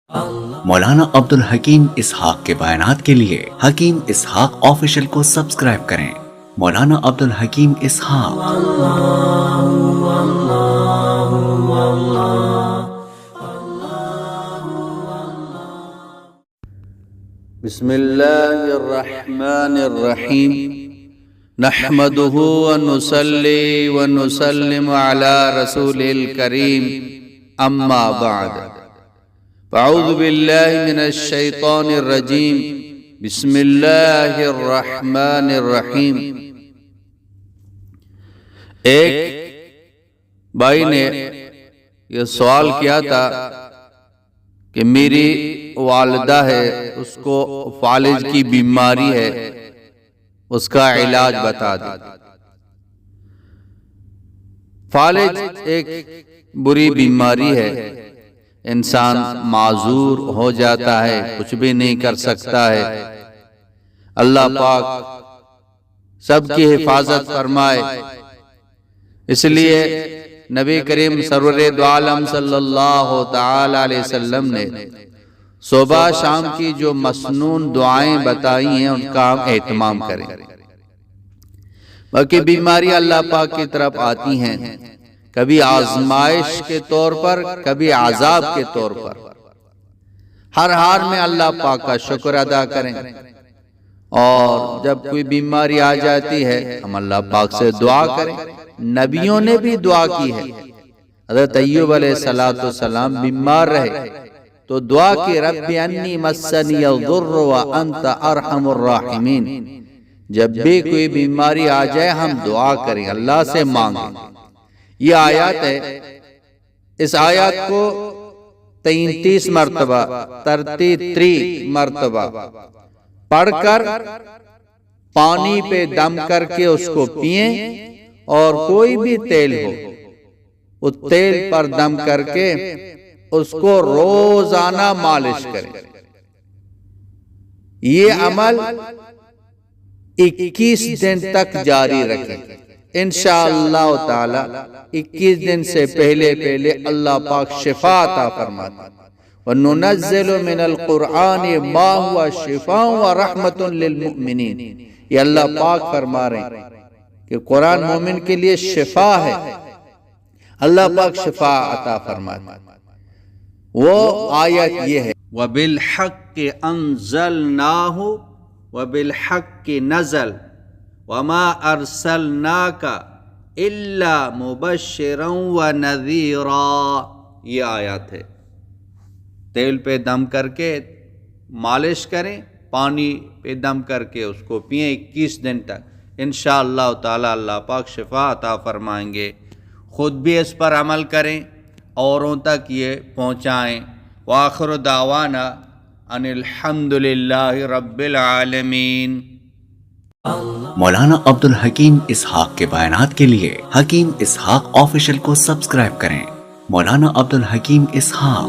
مولانا عبدالحکیم اسحاق کے بیانات کے لیے حکیم اسحاق آفیشل کو سبسکرائب کریں۔ مولانا عبدالحکیم اسحاق۔ بسم اللہ الرحمن الرحیم نحمده ونصلی ونسلم علی رسول الکریم اما بعد فاعوذ باللہ من الشیطان الرجیم بسم اللہ الرحمن الرحیم۔ ایک بھائی نے یہ سوال کیا تھا کہ میری والدہ ہے، اس کو فالج کی بیماری ہے، اس کا علاج بتا دیں۔ فالج ایک بری بیماری ہے، انسان معذور ہو جاتا ہے، کچھ بھی نہیں کر سکتا ہے۔ اللہ پاک سب کی حفاظت فرمائے۔ اس لیے نبی کریم سرور دو عالم صلی اللہ تعالی علیہ وسلم نے صبح شام کی جو مسنون دعائیں بتائی ہیں ان کا ہم اہتمام کریں۔ باقی بیماری اللہ پاک کی طرف آتی ہیں، کبھی آزمائش کے طور پر، کبھی عذاب کے طور پر۔ ہر حال میں اللہ پاک کا شکر ادا کریں، اور جب کوئی بیماری آ جاتی ہے ہم اللہ پاک سے دعا کریں۔ نبیوں نے بھی دعا کی ہے۔ حضرت ایوب علیہ السلام بیمار رہے تو دعا کی، رب انی مسنی الضر وانت ارحم الراحمین۔ جب بھی کوئی بیماری آ جائے ہم دعا کریں، اللہ سے مانگیں۔ یہ آیات ہے، اس آیات کو 33 مرتبہ 33 مرتبہ پڑھ کر پانی پہ دم کر کے اس کو پئیں، اور کوئی بھی تیل ہو اس تیل پر دم کر کے اس کو روزانہ مالش کریں۔ یہ عمل 21 دن تک جاری رکھیں۔ انشاءاللہ تعالی 21 دن سے پہلے اللہ پاک شفا عطا فرماتا۔ وَنُنَزِّلُ مِنَ الْقُرْآنِ مَا هُوَ شِفَاءٌ وَرَحْمَةٌ لِّلْمُؤْمِنِينَ۔ یہ اللہ پاک فرما رہے ہیں کہ قرآن مومن کے لیے شفا ہے، اللہ پاک شفا عطا فرماتا۔ وہ آیت یہ ہے، وَبِالْحَقِّ أَنزَلْنَاهُ وَبِالْحَقِّ نَزَلَ وَمَا أَرْسَلْنَاكَ إِلَّا مُبَشِّرًا وَنَذِيرًا۔ یہ آیات ہے۔ تیل پہ دم کر کے مالش کریں، پانی پہ دم کر کے اس کو پئیں 21 دن تک۔ انشاءاللہ تعالی اللہ پاک شفا عطا فرمائیں گے۔ خود بھی اس پر عمل کریں، اوروں تک یہ پہنچائیں۔ وآخر دعوانا ان الحمدللہ رب العالمین۔ مولانا عبدالحکیم اسحاق کے بیانات کے لیے حکیم اسحاق آفیشل کو سبسکرائب کریں۔ مولانا عبدالحکیم اسحاق۔